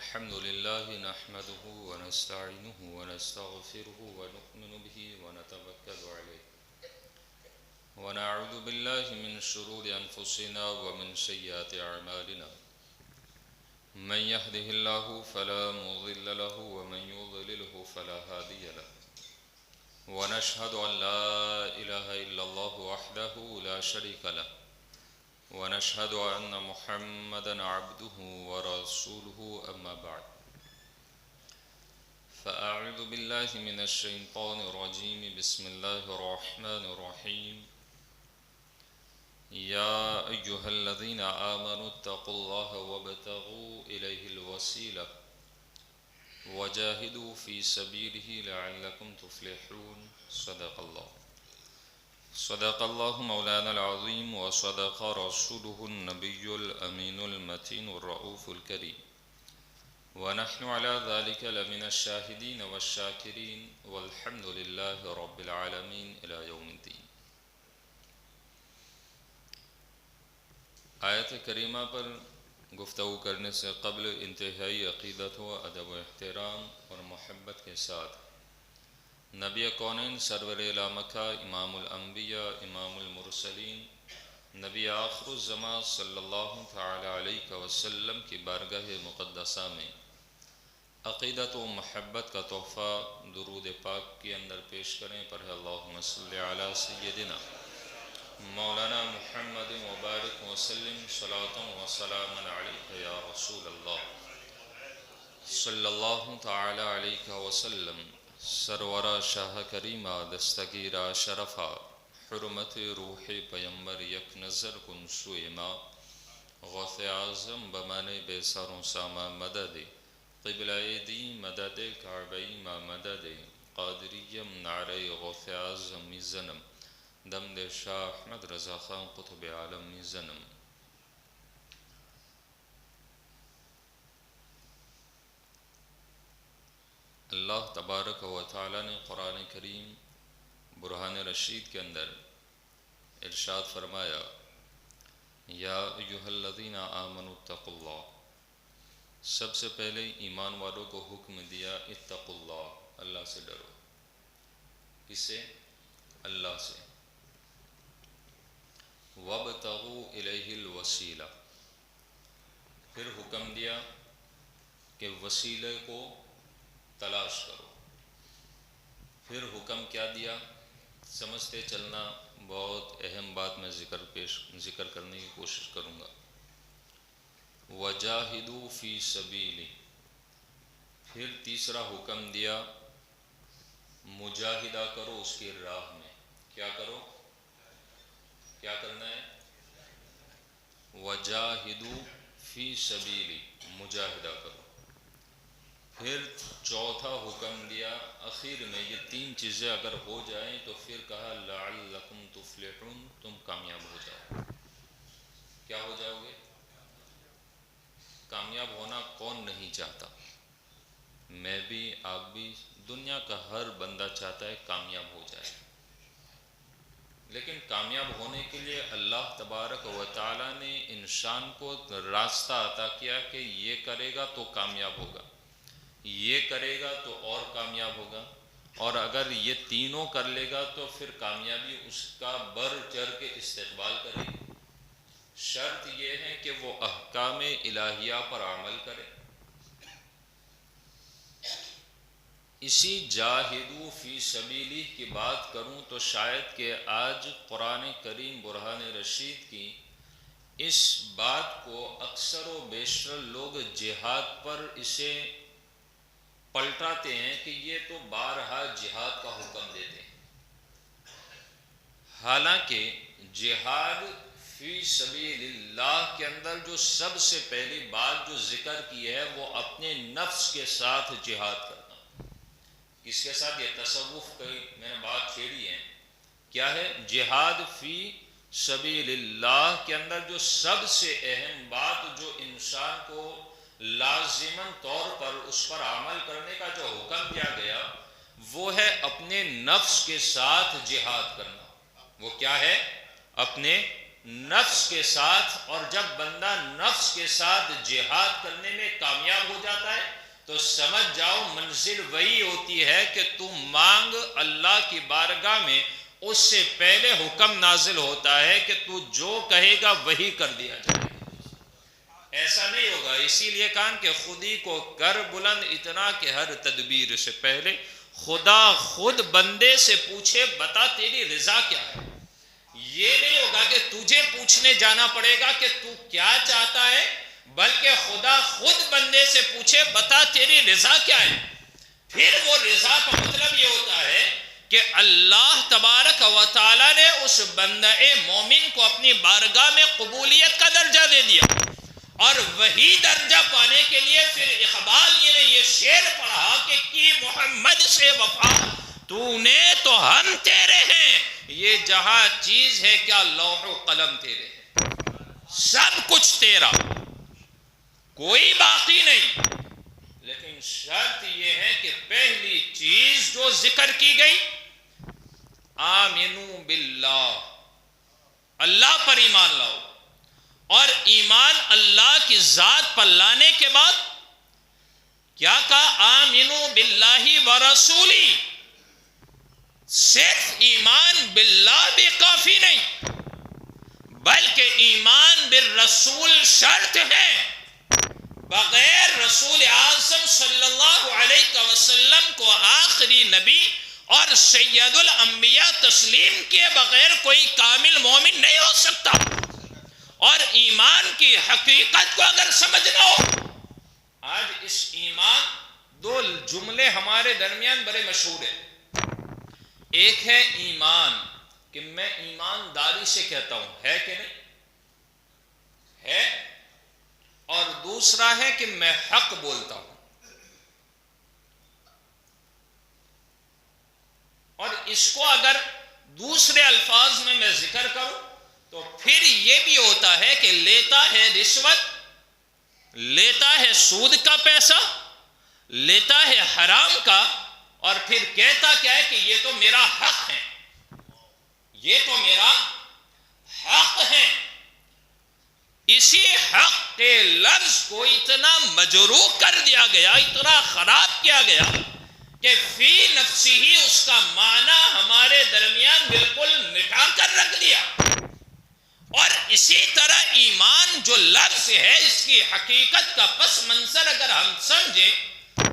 الحمد لله نحمده ونستعينه ونستغفره ونؤمن به ونتوكل عليه ونعوذ بالله من شرور أنفسنا ومن سيئات أعمالنا من يهده الله فلا مضل له ومن يضلله فلا هادي له ونشهد أن لا إله إلا الله وحده لا شريك له ونشهد أن محمدًا عبده ورسوله أما بعد فأعوذ بالله من الشيطان الرجيم بسم الله الرحمن الرحيم يا أيها الذين آمنوا اتقوا الله وابتغوا إليه الوسيلة وجاهدوا في سبيله لعلكم تفلحون صدق الله مولانا العظيم وصدق رسوله النبي الأمين المتين الرؤوف الكريم ونحن على ذلك لمن الشاهدين والشاكرين والحمد لله رب العالمين إلى يوم الدين. آیت کریمہ پر گفتگو کرنے سے قبل انتہائی عقیدت و ادب و احترام اور محبت کے ساتھ نبی کونین سرور مکہ امام الانبیاء امام المرسلین نبی آخر الزمان صلی اللہ تعالی علیہ وسلم کی بارگاہ مقدسہ میں عقیدت و محبت کا تحفہ درود پاک کے اندر پیش کریں پر اللہم صلی علی سیدنا مولانا محمد مبارک وسلم صلاة و سلام علیہ یا رسول اللہ صلی اللہ تعالی علیہ وسلم. سرورہ شاہ کریمہ دستگیرہ شرفہ حرمت روح پیمبر یک نظر کن سوئے ما غوث اعظم بمانے بے سروں ساما مدد قبلہ دی مدد کعبی ما مدد قادریم نعرے غوث اعظم زنم دم دے شاہ احمد رضا خان قطب عالم زنم. اللہ تبارک و تعالی نے قرآن کریم برہان رشید کے اندر ارشاد فرمایا یا ایہا الذین آمنوا اتقوا اللہ. سب سے پہلے ایمان والوں کو حکم دیا اتقوا اللہ، اللہ سے ڈرو. کس سے؟ اللہ سے. وابتغوا الیہ الوسیلہ، پھر حکم دیا کہ وسیلے کو تلاش کرو. پھر حکم کیا دیا؟ سمجھتے چلنا، بہت اہم بات میں ذکر کرنے کی کوشش کروں گا. وجاہدوا فی سبیلی، پھر تیسرا حکم دیا مجاہدہ کرو اس کی راہ میں. کیا کرو؟ کیا کرنا ہے؟ وجاہدوا فی سبیلی، مجاہدہ کرو. پھر چوتھا حکم دیا اخیر میں یہ تین چیزیں اگر ہو جائیں تو پھر کہا لعلکم تفلحون، تم کامیاب ہو جاؤ. کیا ہو جاؤ گے؟ کامیاب ہونا کون نہیں چاہتا؟ میں بھی، آپ بھی، دنیا کا ہر بندہ چاہتا ہے کامیاب ہو جائے. لیکن کامیاب ہونے کے لیے اللہ تبارک و تعالی نے انسان کو راستہ عطا کیا کہ یہ کرے گا تو کامیاب ہوگا، یہ کرے گا تو اور کامیاب ہوگا، اور اگر یہ تینوں کر لے گا تو پھر کامیابی اس کا بڑھ چڑھ کے استقبال کرے گی. شرط یہ ہے کہ وہ احکام الہیہ پر عمل کرے. اسی جاہدوا فی سبیلی کی بات کروں تو شاید کہ آج قرآن کریم برہان رشید کی اس بات کو اکثر و بیشتر لوگ جہاد پر اسے پلٹاتے ہیں کہ یہ تو بارہا جہاد کا حکم دیتے ہیں. حالانکہ جہاد فی سبیل اللہ کے اندر جو سب سے پہلی بات جو ذکر کی ہے وہ اپنے نفس کے ساتھ جہاد کرنا. اس کے ساتھ یہ تصوف کی میں نے بات چھیڑی ہے. کیا ہے؟ جہاد فی سبیل اللہ کے اندر جو سب سے اہم بات جو انسان کو لازماً طور پر اس پر عمل کرنے کا جو حکم دیا گیا وہ ہے اپنے نفس کے ساتھ جہاد کرنا. وہ کیا ہے؟ اپنے نفس کے ساتھ، اور جب بندہ نفس کے ساتھ جہاد کرنے میں کامیاب ہو جاتا ہے تو سمجھ جاؤ منزل وہی ہوتی ہے کہ تو مانگ اللہ کی بارگاہ میں، اس سے پہلے حکم نازل ہوتا ہے کہ تو جو کہے گا وہی کر دیا جائے گا۔ ایسا نہیں ہوگا، اسی لیے کہا کہ خودی کو کر بلند اتنا کہ ہر تدبیر سے پہلے خدا خود بندے سے پوچھے بتا تیری رضا کیا ہے۔ یہ نہیں ہوگا کہ تجھے پوچھنے جانا پڑے گا کہ تو کیا چاہتا ہے، بلکہ خدا خود بندے سے پوچھے بتا تیری رضا کیا ہے۔ پھر وہ رضا کا مطلب یہ ہوتا ہے کہ اللہ تبارک و تعالی نے اس بندہ مومن کو اپنی بارگاہ میں قبولیت کا درجہ دے دیا، اور وہی درجہ پانے کے لیے پھر اقبال نے یہ شعر پڑھا کہ کی محمد سے وفا تو نے تو ہم تیرے ہیں، یہ جہاں چیز ہے کیا لوح و قلم تیرے ہیں، سب کچھ تیرا، کوئی باقی نہیں۔ لیکن شرط یہ ہے کہ پہلی چیز جو ذکر کی گئی آمنو باللہ، اللہ پر ایمان لاؤ، اور ایمان اللہ کی ذات پر لانے کے بعد کیا کہا آمنو باللہ ورسولی، صرف ایمان باللہ بھی کافی نہیں بلکہ ایمان بالرسول شرط ہے۔ بغیر رسول اعظم صلی اللہ علیہ وسلم کو آخری نبی اور سید الانبیاء تسلیم کیے بغیر کوئی کامل مومن نہیں ہو سکتا۔ اور ایمان کی حقیقت کو اگر سمجھنا ہو، آج اس ایمان دو جملے ہمارے درمیان بڑے مشہور ہیں۔ ایک ہے ایمان کہ میں ایمانداری سے کہتا ہوں، ہے کہ نہیں ہے، اور دوسرا ہے کہ میں حق بولتا ہوں۔ اور اس کو اگر دوسرے الفاظ میں ذکر کروں تو پھر یہ بھی ہوتا ہے کہ لیتا ہے رشوت، لیتا ہے سود کا پیسہ، لیتا ہے حرام کا، اور پھر کہتا کیا ہے کہ یہ تو میرا حق ہے، یہ تو میرا حق ہے۔ اسی حق کے لفظ کو اتنا مجروح کر دیا گیا، اتنا خراب کیا گیا کہ فی نفسی ہی اس کا معنی ہمارے درمیان بالکل مٹا کر رکھ دیا۔ اور اسی طرح ایمان جو لفظ ہے، اس کی حقیقت کا پس منظر اگر ہم سمجھیں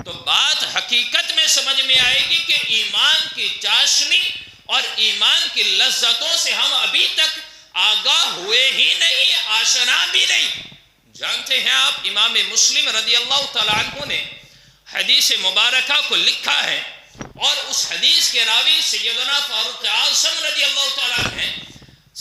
تو بات حقیقت میں سمجھ میں آئے گی کہ ایمان کی چاشنی اور ایمان کی لذتوں سے ہم ابھی تک آگاہ ہوئے ہی نہیں، آشنا بھی نہیں۔ جانتے ہیں آپ امام مسلم رضی اللہ تعالیٰ عنہ نے حدیث مبارکہ کو لکھا ہے، اور اس حدیث کے راوی سیدنا فاروق اعظم رضی اللہ تعالیٰ عنہ ہیں۔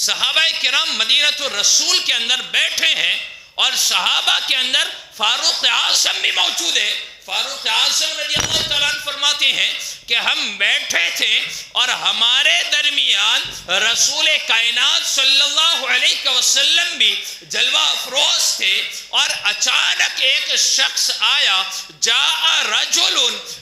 صحابہ کرام مدینہ الرسول کے اندر بیٹھے ہیں، اور صحابہ کے اندر فاروق اعظم بھی موجود ہے۔ فاروق اعظم رضی اللہ تعالیٰ عنہ فرماتے ہیں کہ ہم بیٹھے تھے اور ہمارے درمیان رسول کائنات صلی اللہ علیہ وسلم بھی جلوہ افروز تھے، اور اچانک ایک شخص آیا، جاء رجل،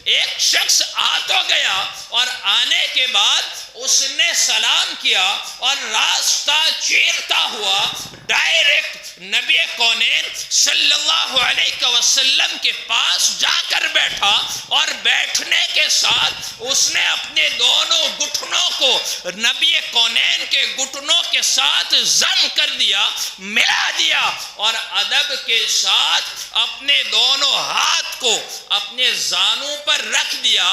ایک شخص آ تو گیا، اور آنے کے بعد اس نے سلام کیا اور راستہ چیرتا ہوا ڈائریکٹ نبی کونین صلی اللہ علیہ وسلم کے پاس جا کر بیٹھا، اور بیٹھنے کے ساتھ اس نے اپنے دونوں گھٹنوں کو نبی کونین کے گھٹنوں کے ساتھ ضم کر دیا، ملا دیا، اور ادب کے ساتھ اپنے دونوں ہاتھ کو اپنے زانوں پر رکھ دیا،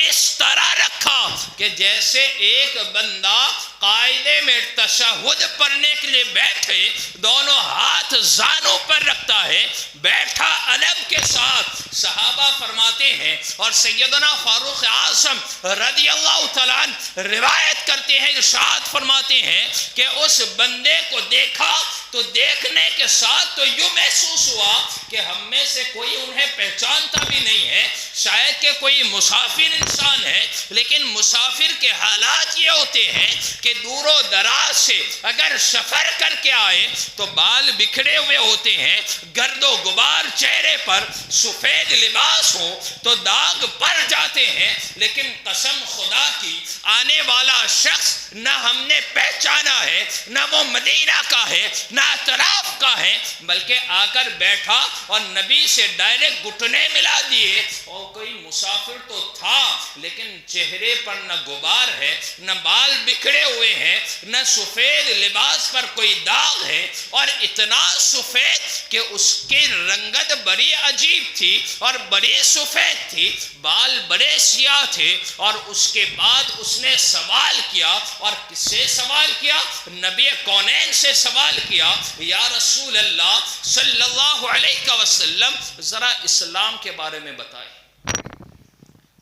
اس طرح رکھا کہ جیسے ایک بندہ قاعدے میں تشہد پڑھنے کے لیے بیٹھے دونوں ہاتھ زانوں پر رکھتا ہے، بیٹھا ادب کے ساتھ۔ صحابہ فرماتے ہیں، اور سیدنا فاروق اعظم رضی اللہ تعالیٰ عنہ روایت کرتے ہیں، ارشاد فرماتے ہیں کہ اس بندے کو دیکھا تو دیکھنے کے ساتھ تو یوں محسوس ہوا کہ ہم میں سے کوئی انہیں پہچانتا بھی نہیں ہے، شاید کہ کوئی مسافر انسان ہے، لیکن مسافر کے حالات یہ ہوتے ہیں کہ دور و دراز سے اگر سفر کر کے آئے تو بال بکھڑے ہوئے ہوتے ہیں، گرد و غبار چہرے پر، سفید لباس ہو تو داغ پڑ جاتے ہیں، لیکن قسم خدا کی آنے والا شخص نہ ہم نے پہچانا ہے، نہ وہ مدینہ کا ہے، نہ اطراف کا ہے، بلکہ آ کر بیٹھا اور نبی سے ڈائریکٹ گھٹنے ملا دیے۔ اور کوئی مسافر تو تھا لیکن چہرے پر نہ غبار ہے، نہ بال بکھڑے ہوئے ہیں، نہ سفید لباس پر کوئی داغ ہے، اور اتنا سفید کہ اس کی رنگت بڑی عجیب تھی اور بڑی سفید تھی، بال بڑے سیاہ تھے۔ اور اس کے بعد اس نے سوال کیا، اور کس سے سوال کیا؟ نبی کونین سے سوال کیا، یا رسول اللہ صلی اللہ علیہ وسلم ذرا اسلام کے بارے میں بتائیں۔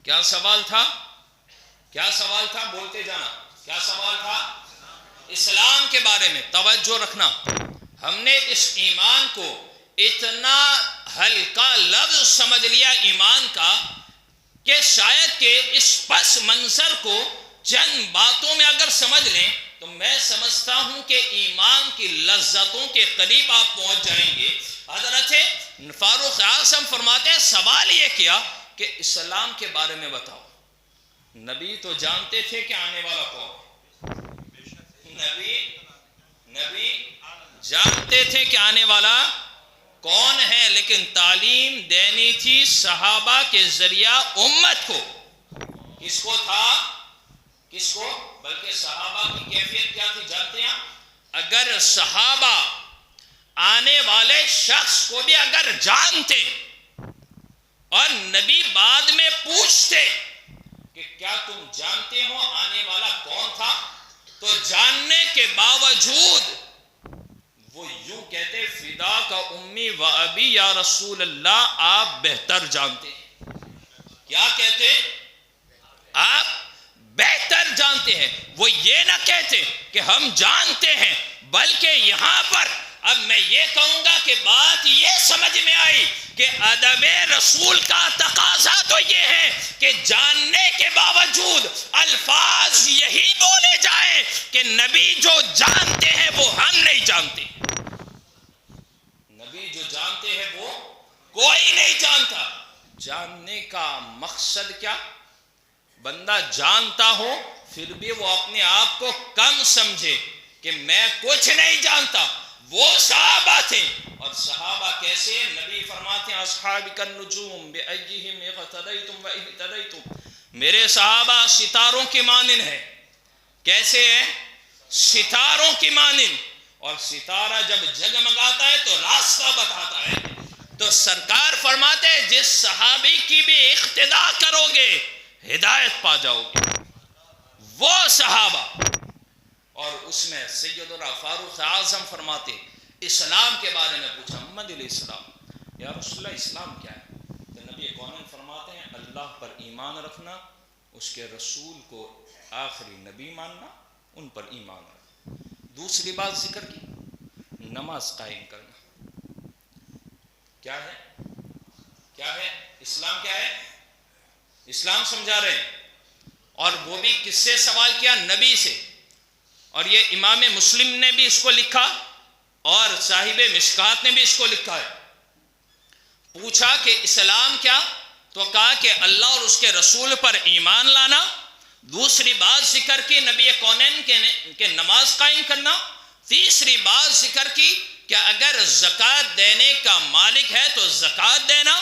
کیا سوال تھا؟ کیا سوال تھا؟ بولتے جانا، کیا سوال تھا؟ اسلام کے بارے میں۔ توجہ رکھنا، ہم نے اس ایمان کو اتنا ہلکا لفظ سمجھ لیا ایمان کا کہ شاید کہ اس پس منظر کو چند باتوں میں اگر سمجھ لیں تو میں سمجھتا ہوں کہ ایمان کی لذتوں کے قریب آپ پہنچ جائیں گے۔ حضرت فاروق اعظم فرماتے ہیں سوال یہ کیا کہ اسلام کے بارے میں بتاؤ۔ نبی تو جانتے تھے کہ آنے والا کون، نبی جانتے تھے کہ آنے والا کون ہے، لیکن تعلیم دینی تھی صحابہ کے ذریعہ امت کو۔ کس کو تھا؟ کس کو؟ بلکہ صحابہ کی کیفیت کیا تھی جانتے ہیں؟ اگر صحابہ آنے والے شخص کو بھی اگر جانتے اور نبی بعد میں پوچھتے کہ کیا تم جانتے ہو آنے والا کون تھا، تو جاننے کے باوجود وہ یوں کہتے فدا کا امی و ابی یا رسول اللہ، آپ بہتر جانتے ہیں۔ کیا کہتے؟ آپ بہتر جانتے ہیں۔ وہ یہ نہ کہتے کہ ہم جانتے ہیں، بلکہ یہاں پر اب میں یہ کہوں گا کہ بات یہ سمجھ میں آئی کہ ادب رسول کا تقاضا تو یہ ہے کہ جاننے کے باوجود الفاظ یہی بولے جائیں کہ نبی جو جانتے ہیں وہ ہم نہیں جانتے، نبی جو جانتے ہیں وہ کوئی نہیں جانتا۔ جاننے کا مقصد کیا؟ بندہ جانتا ہو پھر بھی وہ اپنے آپ کو کم سمجھے کہ میں کچھ نہیں جانتا۔ وہ صحابہ تھے، اور صحابہ کیسے؟ نبی فرماتے ہیں اصحابک النجوم بأیہم اقتدیتم واہتدیتم، میرے صحابہ ستاروں کی مانند ہے۔ کیسے ہے؟ ستاروں کی مانند۔ اور ستارہ جب جگمگاتا ہے تو راستہ بتاتا ہے۔ تو سرکار فرماتے ہیں جس صحابی کی بھی اقتدا کرو گے ہدایت پا جاؤ گے، وہ صحابہ۔ اور اس میں سیدنا فاروق اعظم فرماتے اسلام کے بارے میں پوچھا، محمد علیہ السلام یا رسول اللہ اسلام کیا ہے؟ تو نبی کونین فرماتے ہیں اللہ پر ایمان رکھنا، اس کے رسول کو آخری نبی ماننا، ان پر ایمان رکھنا۔ دوسری بات ذکر کی نماز قائم کرنا۔ کیا ہے؟ کیا ہے اسلام؟ کیا ہے اسلام؟ سمجھا رہے ہیں۔ اور وہ بھی کس سے سوال کیا؟ نبی سے۔ اور یہ امام مسلم نے بھی اس کو لکھا اور صاحب مشکات نے بھی اس کو لکھا ہے۔ پوچھا کہ اسلام کیا؟ تو کہا کہ اللہ اور اس کے رسول پر ایمان لانا۔ دوسری بات ذکر کی نبی کونین کے نماز قائم کرنا۔ تیسری بات ذکر کی کہ اگر زکوٰۃ دینے کا مالک ہے تو زکوٰۃ دینا۔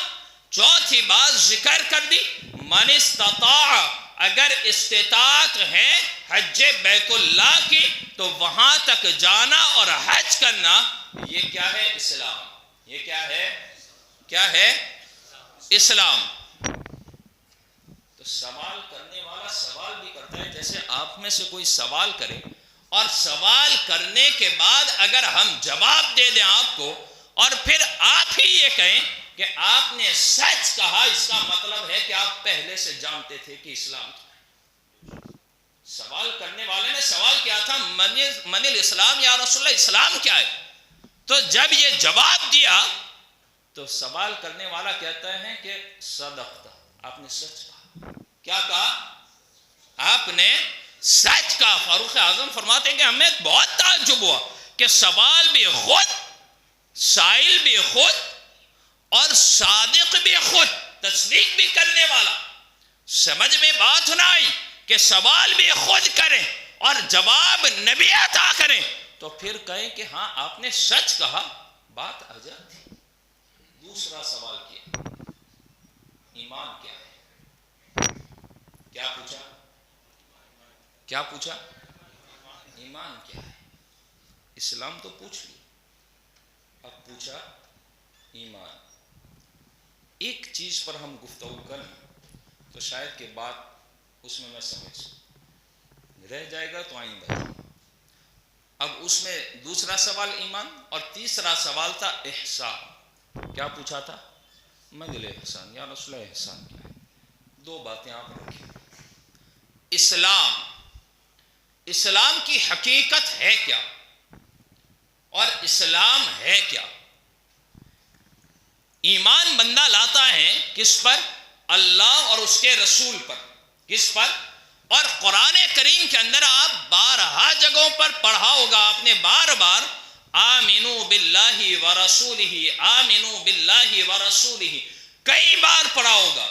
چوتھی بات ذکر کر دی من استطاع، اگر استطاعت ہے حج بیت اللہ کی تو وہاں تک جانا اور حج کرنا۔ یہ کیا ہے؟ اسلام۔ یہ کیا ہے؟ کیا ہے؟ اسلام۔ تو سوال کرنے والا سوال بھی کرتا ہے، جیسے آپ میں سے کوئی سوال کرے اور سوال کرنے کے بعد اگر ہم جواب دے دیں آپ کو اور پھر آپ ہی یہ کہیں کہ آپ نے سچ کہا، اس کا مطلب ہے کہ آپ پہلے سے جانتے تھے کہ اسلام کیا ہے۔ سوال کرنے والے نے سوال کیا تھا من الاسلام یا رسول اللہ، اسلام کیا ہے؟ تو جب یہ جواب دیا تو سوال کرنے والا کہتا ہے کہ صدقت، آپ نے سچ کہا. کیا کہا؟ آپ نے سچ کہا. فاروق اعظم فرماتے ہیں کہ ہمیں بہت تعجب ہوا کہ سوال بھی خود، سائل بھی خود، اور صادق بھی خود، تصدیق بھی کرنے والا. سمجھ میں بات نہ آئی کہ سوال بھی خود کریں اور جواب نبی عطا کریں تو پھر کہیں کہ ہاں آپ نے سچ کہا، بات آ جاتی. دوسرا سوال کیا، ایمان کیا ہے؟ کیا پوچھا؟ کیا پوچھا؟ ایمان کیا ہے؟ اسلام تو پوچھ لیا، اب پوچھا ایمان. ایک چیز پر ہم گفتگو کریں تو شاید کہ بات اس میں سمجھ رہ جائے گا تو آئندہ. اب اس میں دوسرا سوال ایمان اور تیسرا سوال تھا احسان. کیا پوچھا تھا؟ مجل احسان. یا رسول اللہ احسان کیا ہے؟ دو باتیں آپ رکھیں. اسلام کی حقیقت ہے کیا اور اسلام ہے کیا؟ ایمان بندہ لاتا ہے کس پر؟ اللہ اور اس کے رسول پر. کس پر؟ اور قرآن کریم کے اندر آپ بارہا جگہوں پر پڑھا ہوگا آپ نے، بار بار آمنو باللہ ورسولہ، آمنو باللہ ورسولہ، کئی بار پڑھا ہوگا.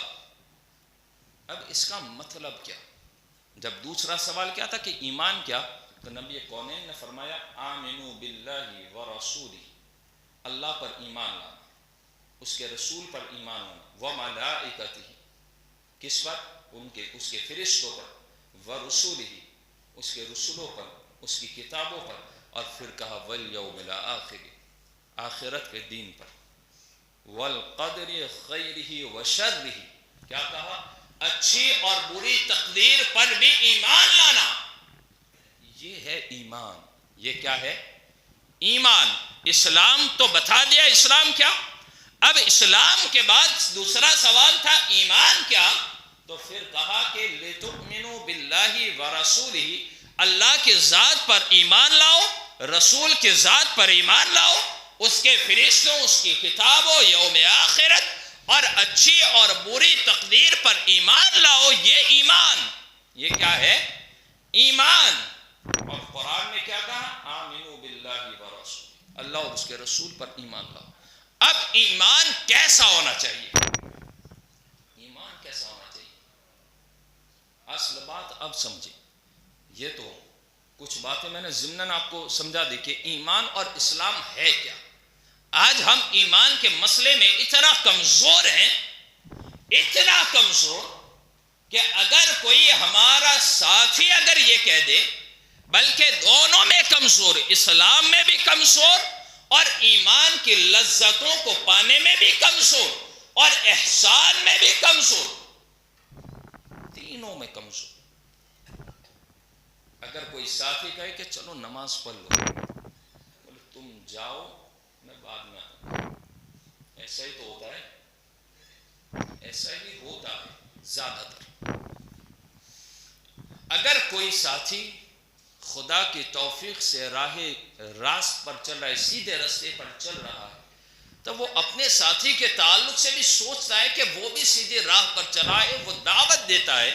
اب اس کا مطلب کیا؟ جب دوسرا سوال کیا تھا کہ ایمان کیا، تو نبی کونین نے فرمایا آمنو باللہ ورسولہ، اللہ پر ایمان لانا، اس کے رسول پر ایمان لانا، وملائکتہ، کس پر؟ اس کے فرشتوں پر، ورسولہ، اس کے رسولوں پر، اس کی کتابوں پر، اور پھر کہا والیوم الآخر، آخرت کے دین پر، والقدر خیرہ وشرہ، کیا کہا؟ اچھی اور بری تقدیر پر بھی ایمان لانا. یہ ہے ایمان. یہ کیا ہے؟ ایمان. اسلام تو بتا دیا اسلام کیا. اب اسلام کے بعد دوسرا سوال تھا ایمان کیا، تو پھر کہا کہ لتؤمنوا باللہ ورسولہ، اللہ کے ذات پر ایمان لاؤ، رسول کے ذات پر ایمان لاؤ، اس کے فرشتوں، اس کی کتابوں، یوم آخرت اور اچھی اور بری تقدیر پر ایمان لاؤ. یہ ایمان. یہ کیا ہے؟ ایمان. اور قرآن میں کیا کہا؟ آمنوا باللہ ورسولہ، اللہ اور اس کے رسول پر ایمان لاؤ. اب ایمان کیسا ہونا چاہیے؟ ایمان کیسا ہونا چاہیے؟ اصل بات اب سمجھیں. یہ تو کچھ باتیں میں نے ضمناً آپ کو سمجھا دی کہ ایمان اور اسلام ہے کیا. آج ہم ایمان کے مسئلے میں اتنا کمزور ہیں، اتنا کمزور کہ اگر کوئی ہمارا ساتھی اگر یہ کہہ دے، بلکہ دونوں میں کمزور، اسلام میں بھی کمزور اور ایمان کی لذتوں کو پانے میں بھی کمزور اور احسان میں بھی کمزور، تینوں میں کمزور. اگر کوئی ساتھی کہے کہ چلو نماز پڑھ لو، بولے تم جاؤ میں بعد میں آؤں، ایسا ہی تو ہوتا ہے، ایسا ہی ہوتا ہے زیادہ تر. اگر کوئی ساتھی خدا کی توفیق سے راہ راست پر چل رہا ہے، سیدھے راستے پر چل رہا ہے، تو وہ اپنے ساتھی کے تعلق سے بھی سوچتا ہے کہ وہ بھی سیدھے راہ پر چلا ہے. وہ دعوت دیتا ہے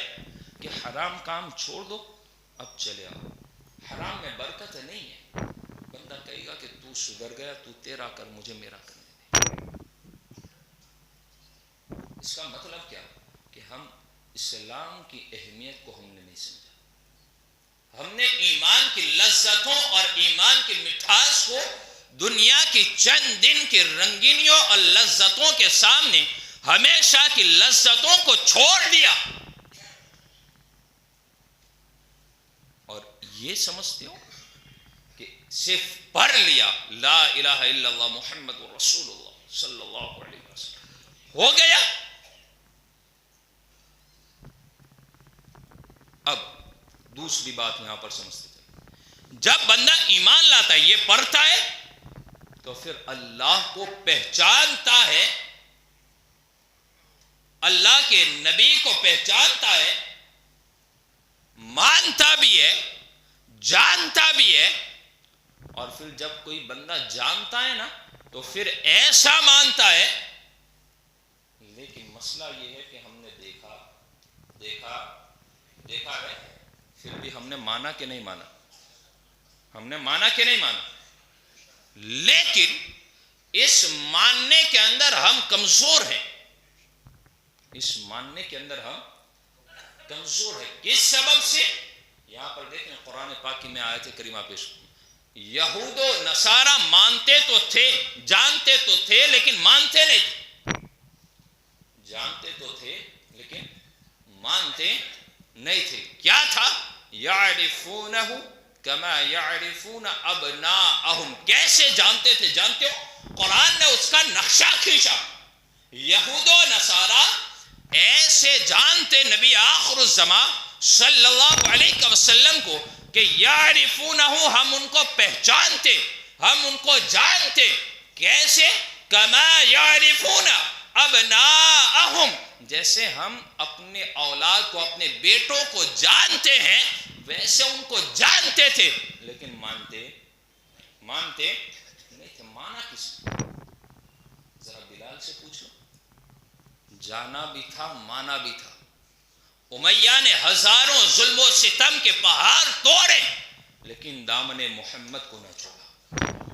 کہ حرام کام چھوڑ دو، اب چلے آؤ، حرام میں برکت نہیں ہے. بندہ کہے گا کہ تو سدھر گیا، تو تیرا کر، مجھے میرا کرنے دے. اس کا مطلب کیا کہ ہم اسلام کی اہمیت کو ہم نے نہیں سمجھا. ہم نے ایمان کی لذتوں اور ایمان کی مٹھاس کو دنیا کی چند دن کی رنگینیوں اور لذتوں کے سامنے ہمیشہ کی لذتوں کو چھوڑ دیا. اور یہ سمجھتے ہو کہ صرف پڑھ لیا لا الہ الا اللہ محمد رسول اللہ صلی اللہ علیہ وسلم ہو گیا. اب دوسری بات یہاں پر سمجھتے تھے، جب بندہ ایمان لاتا ہے، یہ پڑھتا ہے، تو پھر اللہ کو پہچانتا ہے، اللہ کے نبی کو پہچانتا ہے، مانتا بھی ہے، جانتا بھی ہے. اور پھر جب کوئی بندہ جانتا ہے نا تو پھر ایسا مانتا ہے. لیکن مسئلہ یہ ہے کہ ہم نے دیکھا دیکھا ہے، پھر بھی ہم نے مانا کہ نہیں مانا؟ ہم نے مانا کہ نہیں مانا؟ لیکن اس ماننے کے اندر ہم کمزور ہیں، اس ماننے کے اندر ہم کمزور ہیں. کس سبب سے؟ یہاں پر دیکھیں قرآن پاک میں آیت کریمہ پیش، یہود و نصارہ مانتے تو تھے، جانتے تو تھے لیکن مانتے نہیں تھے. جانتے تو تھے لیکن مانتے نہیں تھے. کیا تھا؟ یعرفونہ کما یعرفون ابناءہم. کیسے جانتے تھے؟ جانتے ہو قرآن نے اس کا نقشہ کھینچا. یہود و نصارہ ایسے جانتے نبی آخر الزمان صلی اللہ علیہ وسلم کو کہ یعرفونہ، ہم ان کو پہچانتے، ہم ان کو جانتے. کیسے؟ کما یعرفون ابناءہم، جیسے ہم اپنے اولاد کو، اپنے بیٹوں کو جانتے ہیں ویسے ان کو جانتے تھے لیکن مانتے نہیں تھے. مانا کس؟ ذرا بلال سے پوچھ لو. جانا بھی تھا، مانا بھی تھا. امیہ نے ہزاروں ظلم و ستم کے پہاڑ توڑے لیکن دامن محمد کو نہ چھوڑا.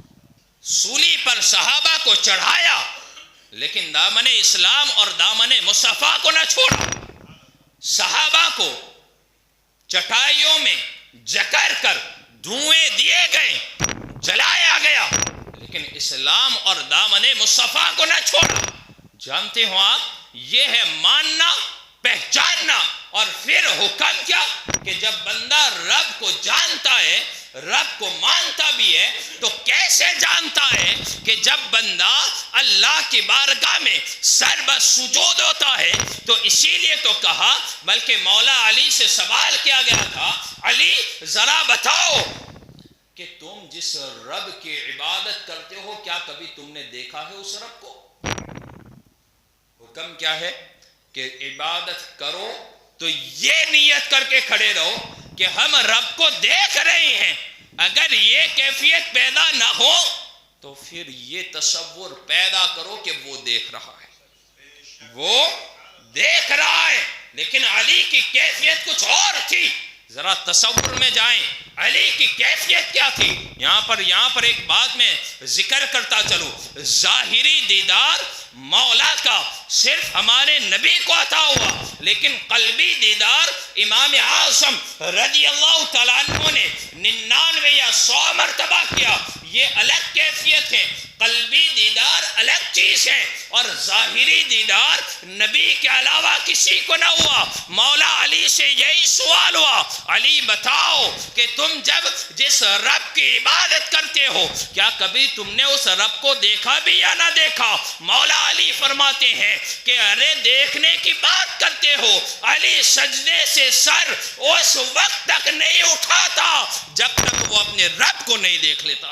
سولی پر صحابہ کو چڑھایا لیکن دامن اسلام اور دامن مصطفیٰ کو نہ چھوڑا. صحابہ کو چٹائیوں میں جکر کر دھوئیں دیے گئے، جلایا گیا لیکن اسلام اور دامن مصطفیٰ کو نہ چھوڑا. جانتے ہو آپ، یہ ہے ماننا، پہچاننا. اور پھر حکم کیا کہ جب بندہ رب کو جانتا ہے، رب کو مانتا بھی ہے، تو کیسے جانتا ہے کہ جب بندہ اللہ کی بارگاہ میں سر بس سجود ہوتا ہے تو اسی لیے تو کہا، بلکہ مولا علی سے سوال کیا گیا تھا، علی ذرا بتاؤ کہ تم جس رب کی عبادت کرتے ہو کیا کبھی تم نے دیکھا ہے اس رب کو؟ حکم کیا ہے کہ عبادت کرو تو یہ نیت کر کے کھڑے رہو کہ ہم رب کو دیکھ رہے ہیں. اگر یہ کیفیت پیدا نہ ہو تو پھر یہ تصور پیدا کرو کہ وہ دیکھ رہا ہے، وہ دیکھ رہا ہے. لیکن علی کی کیفیت کچھ اور تھی. ذرا تصور میں جائیں، علی کی کیفیت کیا تھی؟ یہاں پر ایک بات میں ذکر کرتا چلوں. ظاہری دیدار مولا کا صرف ہمارے نبی کو عطا ہوا، لیکن قلبی دیدار امام اعظم رضی اللہ تعالیٰ عنہ نے 99 یا 100 مرتبہ کیا. یہ الگ کیفیت ہے. قلبی دیدار الگ چیز ہے اور ظاہری دیدار نبی کے علاوہ کسی کو نہ ہوا. مولا علی سے یہی سوال ہوا، علی بتاؤ کہ تم جب جس رب کی عبادت کرتے ہو کیا کبھی تم نے اس رب کو دیکھا بھی یا نہ دیکھا؟ مولا علی فرماتے ہیں کہ ارے دیکھنے کی بات کرتے ہو. علی سجدے سے سر اس وقت تک نہیں اٹھاتا جب تک وہ اپنے رب کو نہیں دیکھ لیتا.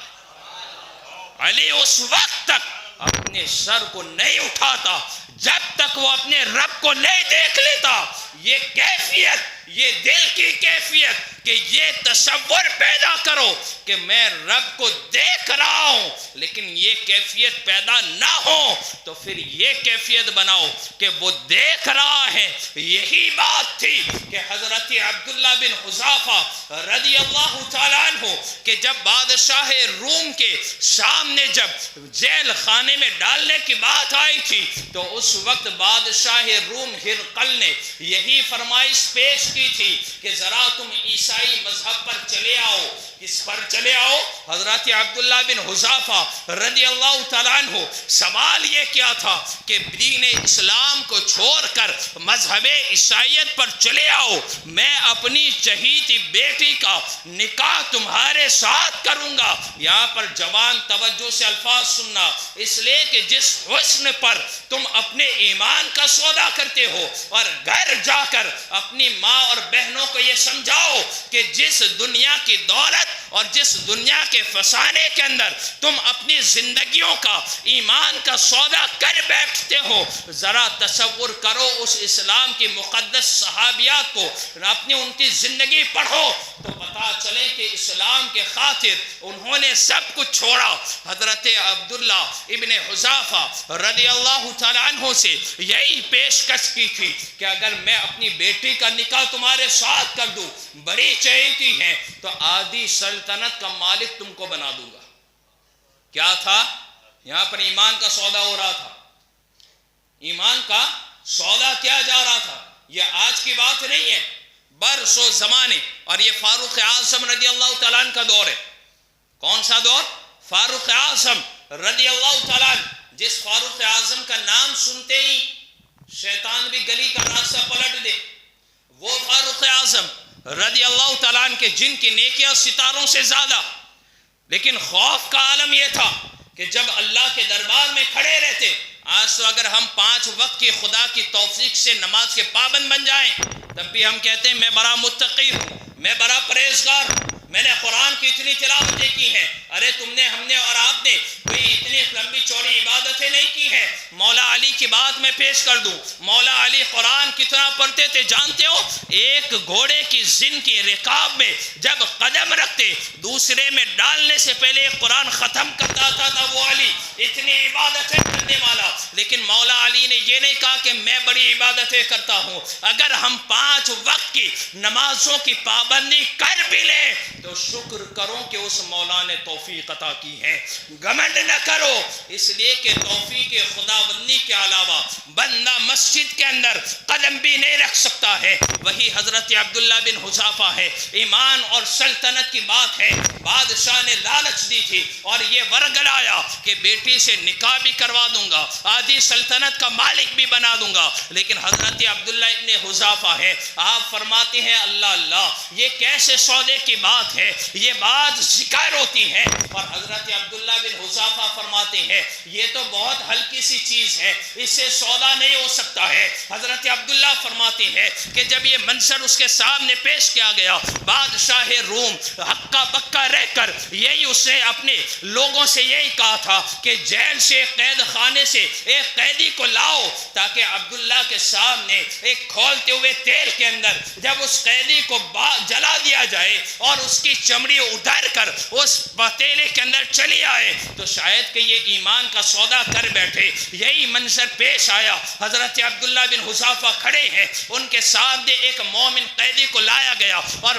علی اس وقت تک اپنے سر کو نہیں اٹھاتا جب تک وہ اپنے رب کو نہیں دیکھ لیتا. یہ کیفیت، یہ دل کی کیفیت کہ یہ تصور پیدا کرو کہ میں رب کو دیکھ رہا ہوں، لیکن یہ کیفیت پیدا نہ ہو تو پھر یہ کیفیت بناؤ کہ وہ دیکھ رہا ہے. یہی بات تھی کہ حضرت عبداللہ بن حذافہ رضی اللہ تعالیٰ عنہ کہ جب بادشاہ روم کے سامنے جب جیل خانے میں ڈالنے کی بات آئی تھی تو اس وقت بادشاہ روم ہرقل نے یہی فرمائش پیش کی تھی کہ ذرا تم عیسائی مذہب پر چلے آؤ. کس پر چلے آؤ؟ حضرت عبداللہ بن حذافہ رضی اللہ تعالیٰ عنہ سوال یہ کیا تھا کہ دین اسلام کو چھوڑ کر مذہب عیسائیت پر چلے آؤ، میں اپنی چہیتی بیٹی کا نکاح تمہارے ساتھ کروں گا. یہاں پر جوان توجہ سے الفاظ سننا، اس لیے کہ جس حسن پر تم اپنے ایمان کا سودا کرتے ہو اور گھر جا کر اپنی ماں اور بہنوں کو یہ سمجھاؤ کہ جس دنیا کی دولت اور جس دنیا کے فسانے کے اندر تم اپنی زندگیوں کا ایمان کا سودا کر بیٹھتے ہو، ذرا تصور کرو اس اسلام کی مقدس صحابیات کو، اپنی ان کی زندگی پڑھو تو پتا چلے کہ اسلام کے خاطر انہوں نے سب کچھ چھوڑا۔ حضرت عبداللہ ابن حذافہ رضی اللہ تعالیٰ عنہ سے یہی پیشکش کی تھی کہ اگر میں اپنی بیٹی کا نکاح تمہارے ساتھ کر دوں، بڑی چہیتی ہے، تو آدھی سلطنت کا مالک تم کو بنا دوں گا۔ کیا تھا یہاں پر؟ ایمان کا سودا ہو رہا تھا، ایمان کا سودا کیا جا رہا تھا۔ یہ آج کی بات نہیں ہے، برسوں زمانے، اور یہ فاروق اعظم رضی اللہ تعالیٰ عنہ کا دور ہے۔ کون سا دور؟ فاروق اعظم رضی اللہ تعالیٰ عنہ، جس فاروق اعظم کا نام سنتے ہی شیطان بھی گلی کا راستہ پلٹ دے، وہ فاروق اعظم رضی اللہ تعالیٰ عنہ کے جن کی نیکیاں ستاروں سے زیادہ، لیکن خوف کا عالم یہ تھا کہ جب اللہ کے دربار میں کھڑے رہتے، آج تو اگر ہم 5 وقت کی خدا کی توفیق سے نماز کے پابند بن جائیں تب بھی ہم کہتے ہیں میں بڑا متقی ہوں، میں بڑا پرہیزگار ہوں، میں نے قرآن کی اتنی تلاوتیں کی ہیں۔ ارے تم نے، ہم نے اور آپ نے کوئی اتنی لمبی چوڑی عبادتیں نہیں کی ہیں۔ مولا علی کی بات میں پیش کر دوں، مولا علی قرآن کتنا پڑھتے تھے جانتے ہو؟ ایک گھوڑے کی زن کی رکاب میں جب قدم رکھتے، دوسرے میں ڈالنے سے پہلے قرآن ختم کرتا تھا وہ علی، اتنی عبادتیں کرنے والا۔ لیکن مولا علی نے یہ نہیں کہا کہ میں بڑی عبادتیں کرتا ہوں۔ اگر ہم 5 وقت کی نمازوں کی پابندی کر بھی لیں تو شکر کرو کہ اس مولا نے توفیق عطا کی ہے، گھمنڈ نہ کرو، اس لیے کہ توفیق خداوندی کے علاوہ بندہ مسجد کے اندر قدم بھی نہیں رکھ سکتا ہے۔ وہی حضرت عبداللہ بن حذافہ ہے، ایمان اور سلطنت کی بات ہے۔ بادشاہ نے لالچ دی تھی اور یہ ورگلایا کہ بیٹی سے نکاح بھی کروا دوں گا، آدھی سلطنت کا مالک بھی بنا دوں گا، لیکن حضرت عبداللہ ابن حذافہ ہے، آپ فرماتے ہیں اللہ اللہ، یہ کیسے سودے کی بات ہے، یہ بات ذکر ہوتی ہے۔ اور حضرت عبداللہ بن حذافہ فرماتے ہیں یہ تو بہت ہلکی سی چیز ہے، اس سے سودا نہیں ہو سکتا ہے۔ حضرت عبداللہ فرماتے ہیں کہ جب یہ منظر اس کے سامنے پیش کیا گیا، بادشاہ روم ہکا بکا رہ کر یہی اس نے اپنے لوگوں سے یہی کہا تھا کہ جیل سے، قید خانے سے ایک قیدی کو لاؤ تاکہ عبداللہ کے سامنے ایک کھولتے ہوئے تیل کے اندر جب اس قیدی کو جلا دیا جائے اور اس کی چمڑی ادھر کر اس پتیلے کے اندر چلی آئے تو شاید کہ یہ ایمان کا سودا کر بیٹھے۔ یہی منظر پیش آیا، حضرت عبداللہ بن حذافہ کھڑے ہیں، ان کے سامنے ایک مومن قیدی کو لایا گیا اور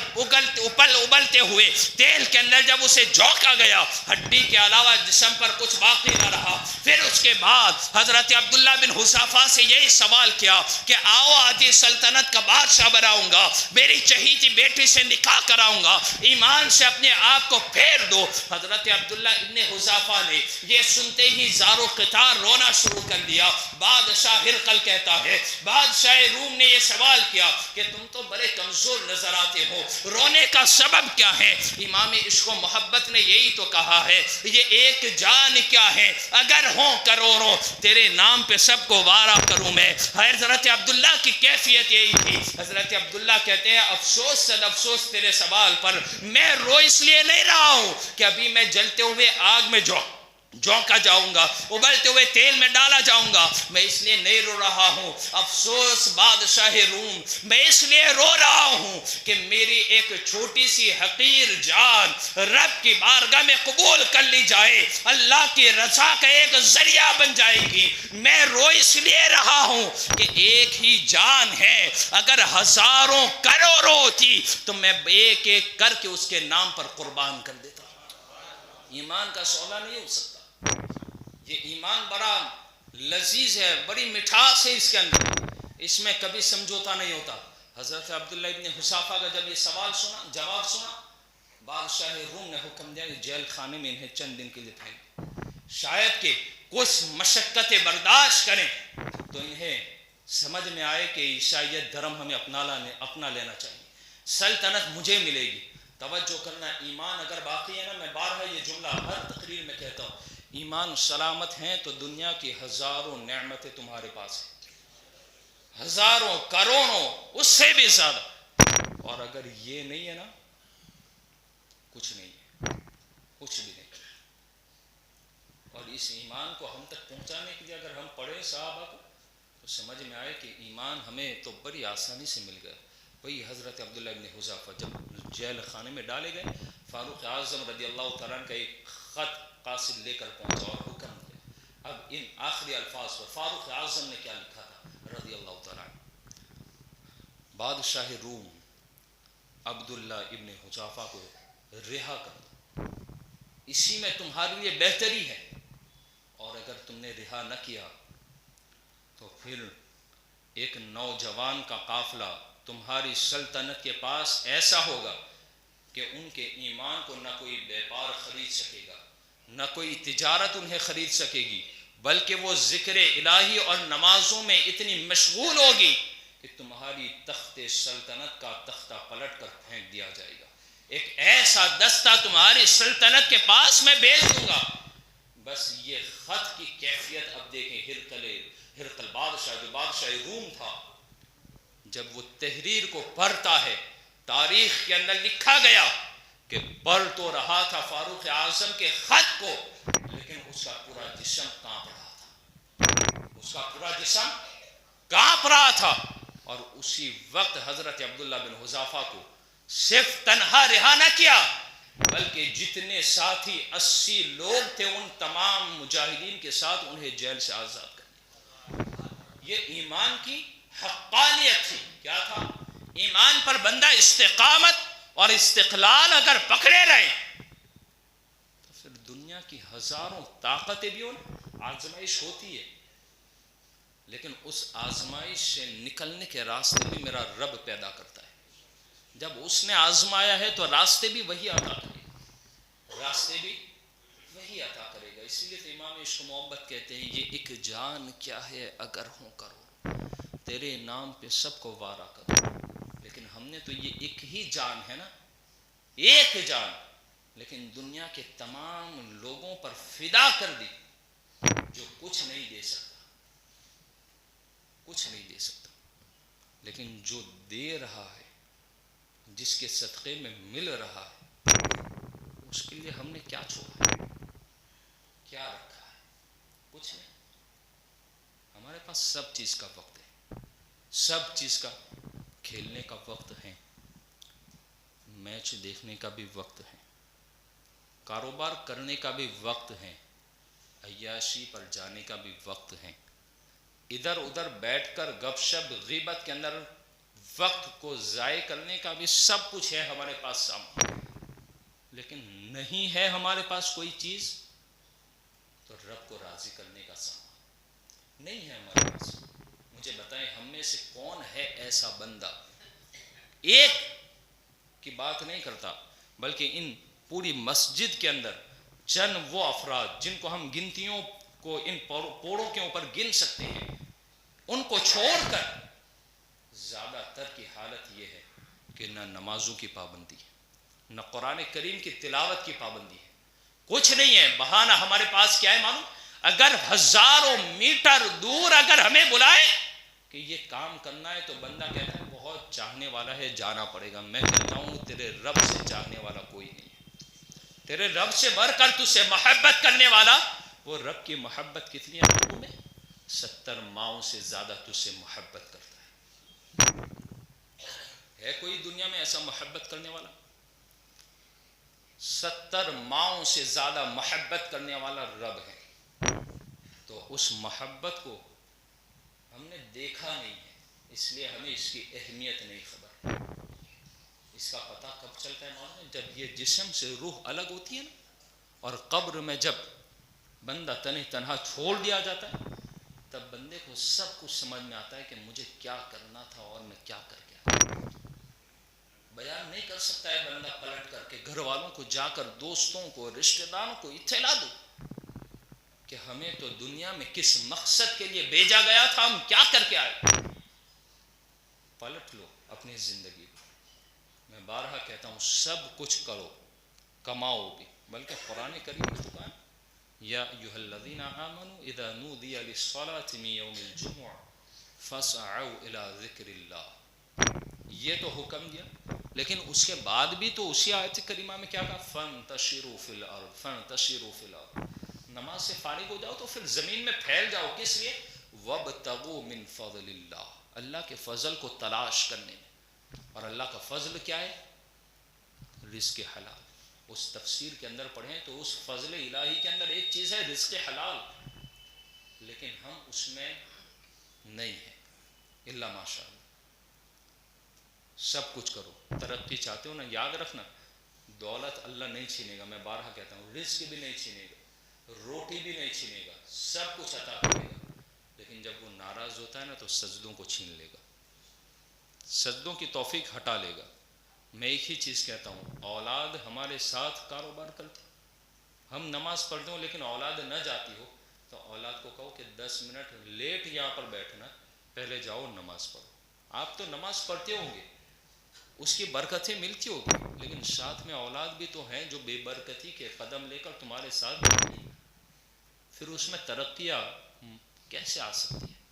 ابلتے ہوئے تیل کے اندر جب اسے جھونکا گیا، ہڈی کے علاوہ جسم پر کچھ باقی نہ رہا۔ پھر اس کے بعد حضرت عبداللہ بن حذافہ سے یہی سوال کیا کہ آؤ آدھی سلطنت کا بادشاہ بناؤں گا، میری چہیتی بیٹی سے نکاح کراؤں گا، ایمان سے اپنے آپ کو پھیر دو۔ حضرت عبداللہ ابن حذافہ نے یہ سنتے ہی زارو قطار رونا شروع کر دیا۔ بادشاہ ہرقل کہتا ہے، بادشاہ روم نے یہ سوال کیا کہ تم تو بڑے کمزور نظر آتے ہو، رونے کا سبب کیا ہے؟ امام عشق و محبت نے یہی تو کہا ہے، یہ ایک جان کیا ہے، اگر ہوں کروڑوں تیرے نام پہ سب کو وارا کروں میں۔ حضرت عبداللہ کی کیفیت یہی تھی۔ حضرت عبداللہ کہتے ہیں افسوس صد افسوس تیرے سوال پر، میں رو اس لیے نہیں رہا ہوں کہ ابھی میں جلتے ہوئے آگ میں جھونکا جاؤں گا، ابلتے ہوئے تیل میں ڈالا جاؤں گا، میں اس لیے نہیں رو رہا ہوں۔ افسوس بادشاہ روم، میں اس لیے رو رہا ہوں کہ میری ایک چھوٹی سی حقیر جان رب کی بارگاہ میں قبول کر لی جائے، اللہ کی رضا کا ایک ذریعہ بن جائے گی۔ میں رو اس لیے رہا ہوں کہ ایک ہی جان ہے، اگر ہزاروں کروڑوں ہوتی تو میں ایک ایک کر کے اس کے نام پر قربان کر دیتا۔ ایمان کا سودا نہیں ہو سکتا۔ یہ ایمان بڑا لذیذ ہے، بڑی مٹھاس ہے اس کے اندر، اس میں کبھی سمجھوتا نہیں ہوتا۔ حضرت عبداللہ ابن حذافہ کا جب یہ سوال سنا، جواب سنا، بادشاہ روم نے حکم دیا کہ جیل خانے میں انہیں چند دن کے لیے پھینک، شاید کہ کچھ مشقتیں برداشت کریں تو انہیں سمجھ میں آئے کہ عیسائیت دھرم ہمیں اپنا لینا چاہیے، سلطنت مجھے ملے گی۔ توجہ کرنا، ایمان اگر باقی ہے نا، میں بارہا یہ جملہ ہر تقریر میں کہتا ہوں، ایمان سلامت ہیں تو دنیا کی ہزاروں نعمتیں تمہارے پاس ہیں، ہزاروں کروڑوں اس سے بھی زیادہ۔ اور اگر یہ نہیں ہے نا کچھ نہیں ہے، کچھ بھی نہیں۔ اور اس ایمان کو ہم تک پہنچانے کے لیے اگر ہم پڑھیں صحابہ کو تو سمجھ میں آئے کہ ایمان ہمیں تو بڑی آسانی سے مل گیا۔ وہی حضرت عبداللہ ابن حذافہ جب جیل خانے میں ڈالے گئے، فاروق اعظم رضی اللہ تعالیٰ عنہ کا ایک خط قاصد لے کر پہنچا اور حکم دیا۔ اب ان آخری الفاظ پر فاروق اعظم نے کیا لکھا تھا رضی اللہ تعالیٰ عنہ، بادشاہ روم عبداللہ ابن حذافہ کو رہا کر دو، اسی میں تمہارے لیے بہتری ہے، اور اگر تم نے رہا نہ کیا تو پھر ایک نوجوان کا قافلہ تمہاری سلطنت کے پاس ایسا ہوگا کہ ان کے ایمان کو نہ کوئی بیپار خرید سکے گا، نہ کوئی تجارت انہیں خرید سکے گی، بلکہ وہ ذکر الہی اور نمازوں میں اتنی مشغول ہوگی کہ تمہاری تخت سلطنت کا تختہ پلٹ کر پھینک دیا جائے گا۔ ایک ایسا دستہ تمہاری سلطنت کے پاس میں بھیج دوں گا۔ بس یہ خط کی کیفیت اب دیکھیں، ہرقل بادشاہ جو بادشاہ روم تھا، جب وہ تحریر کو پڑھتا ہے، تاریخ کے اندر لکھا گیا کہ پڑھ تو رہا تھا فاروق اعظم کے خط کو، لیکن اس کا پورا جسم کانپ رہا تھا، اس کا پورا جسم کانپ رہا تھا۔ اور اسی وقت حضرت عبداللہ بن حذافہ کو صرف تنہا رہا نہ کیا، بلکہ جتنے ساتھی 80 لوگ تھے ان تمام مجاہدین کے ساتھ انہیں جیل سے آزاد کر دیا۔ یہ ایمان کی حقانیت تھی۔ کیا تھا؟ ایمان پر بندہ استقامت اور استقلال اگر پکڑے رہے تو پھر دنیا کی ہزاروں طاقتیں بھی آزمائش ہوتی ہے، لیکن اس آزمائش سے نکلنے کے راستے بھی میرا رب پیدا کرتا ہے۔ جب اس نے آزمایا ہے تو راستے بھی وہی عطا کرے گا، راستے بھی وہی عطا کرے گا۔ اسی لیے تو امام عشق و محبت کہتے ہیں یہ ایک جان کیا ہے اگر ہوں کرو، تیرے نام پہ سب کو وارا کرو۔ لیکن ہم نے تو یہ ایک ہی جان ہے نا، ایک جان، لیکن دنیا کے تمام لوگوں پر فدا کر دی، جو کچھ نہیں دے سکتا، کچھ نہیں دے سکتا، لیکن جو دے رہا ہے، جس کے صدقے میں مل رہا ہے، اس کے لیے ہم نے کیا چھوڑا ہے، کیا رکھا ہے؟ کچھ نہیں۔ ہمارے پاس سب چیز کا وقت ہے، سب چیز کا، کھیلنے کا وقت ہے، میچ دیکھنے کا بھی وقت ہے، کاروبار کرنے کا بھی وقت ہے، عیاشی پر جانے کا بھی وقت ہے، ادھر ادھر بیٹھ کر گپ شپ غیبت کے اندر وقت کو ضائع کرنے کا بھی سب کچھ ہے ہمارے پاس سامان، لیکن نہیں ہے ہمارے پاس کوئی چیز تو رب کو راضی کرنے کا سامان نہیں ہے ہمارے پاس۔ مجھے بتائیں ہم میں سے کون ہے ایسا بندہ، ایک کی بات نہیں کرتا بلکہ ان پوری مسجد کے اندر چند وہ افراد جن کو ہم گنتیوں کو ان پوڑوں کے اوپر گن سکتے ہیں، ان کو چھوڑ کر زیادہ تر کی حالت یہ ہے کہ نہ نمازوں کی پابندی ہے، نہ قرآن کریم کی تلاوت کی پابندی ہے، کچھ نہیں ہے۔ بہانہ ہمارے پاس کیا ہے معلوم؟ اگر ہزاروں میٹر دور اگر ہمیں بلائے کہ یہ کام کرنا ہے تو بندہ کہتا ہے بہت چاہنے والا ہے، جانا پڑے گا۔ میں کہتا ہوں تیرے رب سے چاہنے والا کوئی نہیں ہے، تیرے رب سے بڑھ کر تجھ سے محبت کرنے والا، وہ رب کی محبت کتنی ہے میں 70 ماؤں سے زیادہ تجھ سے محبت کرتا ہے کوئی دنیا میں ایسا محبت کرنے والا؟ 70 ماؤں سے زیادہ محبت کرنے والا رب ہے۔ تو اس محبت کو ہم نے دیکھا نہیں ہے، اس لیے ہمیں اس کی اہمیت نہیں خبر۔ اس کا پتہ کب چلتا ہے معلوم ہے؟ جب یہ جسم سے روح الگ ہوتی ہے نا، اور قبر میں جب بندہ تنہا چھوڑ دیا جاتا ہے، تب بندے کو سب کچھ سمجھ میں آتا ہے کہ مجھے کیا کرنا تھا اور میں کیا کر گیا۔ بیان نہیں کر سکتا ہے بندہ پلٹ کر کے گھر والوں کو جا کر، دوستوں کو، رشتہ داروں کو اطلاع دو کہ ہمیں تو دنیا میں کس مقصد کے لیے بھیجا گیا تھا، ہم کیا کر کے آئے۔ پلٹ لو اپنی زندگی کو۔ میں بارہا کہتا ہوں سب کچھ کرو، کماؤ بھی، بلکہ قرآن کریم میں کہا یا ایھا الذین آمنوا اذا نودی للصلاۃ من یوم الجمعہ فاسعوا الی ذکر اللہ۔ یہ تو حکم دیا لیکن اس کے بعد بھی تو اسی آیت کریمہ میں کیا کہا؟ فَانْتَشِرُوا فِي الْأَرْضِ فَانْتَشِرُوا فِي الْأَرْضِ، نماز سے فارغ ہو جاؤ تو پھر زمین میں پھیل جاؤ. کس لیے؟ وَابْتَغُوا مِنْ فَضْلِ اللَّهِ، اللہ کے فضل کو تلاش کرنے میں. اور اللہ کا فضل کیا ہے؟ رزق حلال. اس تفسیر کے اندر پڑھیں تو اس فضل الہی کے اندر ایک چیز ہے رزق حلال، لیکن ہم اس میں نہیں ہیں. اللہ ماشاء اللہ سب کچھ کرو، ترقی چاہتے ہو نا، یاد رکھنا دولت اللہ نہیں چھینے گا، میں بارہا کہتا ہوں، رزق بھی نہیں چھینے گا، روٹی بھی نہیں چھینے گا، سب کچھ عطا کرے گا. لیکن جب وہ ناراض ہوتا ہے نا تو سجدوں کو چھین لے گا، سجدوں کی توفیق ہٹا لے گا. میں ایک ہی چیز کہتا ہوں، اولاد ہمارے ساتھ کاروبار کرتی، ہم نماز پڑھتے ہوں لیکن اولاد نہ جاتی ہو تو اولاد کو کہو کہ 10 منٹ لیٹ یہاں پر بیٹھنا، پہلے جاؤ نماز پڑھو. آپ تو نماز پڑھتے ہوں گے، اس کی برکتیں ملتی ہوگی، لیکن ساتھ میں اولاد بھی تو ہیں جو بے برکتی کے قدم لے کر تمہارے ساتھ بیٹھتی ہیں. پھر اس میں ترقیاں کیسے آ سکتی ہیں؟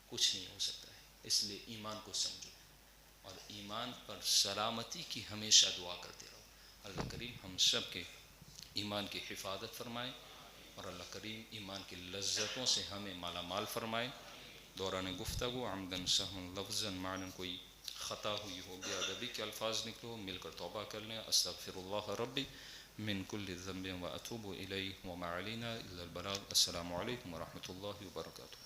کچھ نہیں ہو سکتا ہے. اس لیے ایمان کو سمجھو اور ایمان پر سلامتی کی ہمیشہ دعا کرتے رہو. اللہ کریم ہم سب کے ایمان کی حفاظت فرمائے اور اللہ کریم ایمان کی لذتوں سے ہمیں مالا مال فرمائے. دوران گفتگو عمدن سہون لفظاً معنی کوئی خطا ہوئی ہو، بے ادبی کے الفاظ نکلے ہو، مل کر توبہ کر لیں. استغفر اللہ ربی من کل ذنب و اتوب الیہ وما علینا الا البلاغ. السلام علیکم ورحمۃ اللہ وبرکاتہ.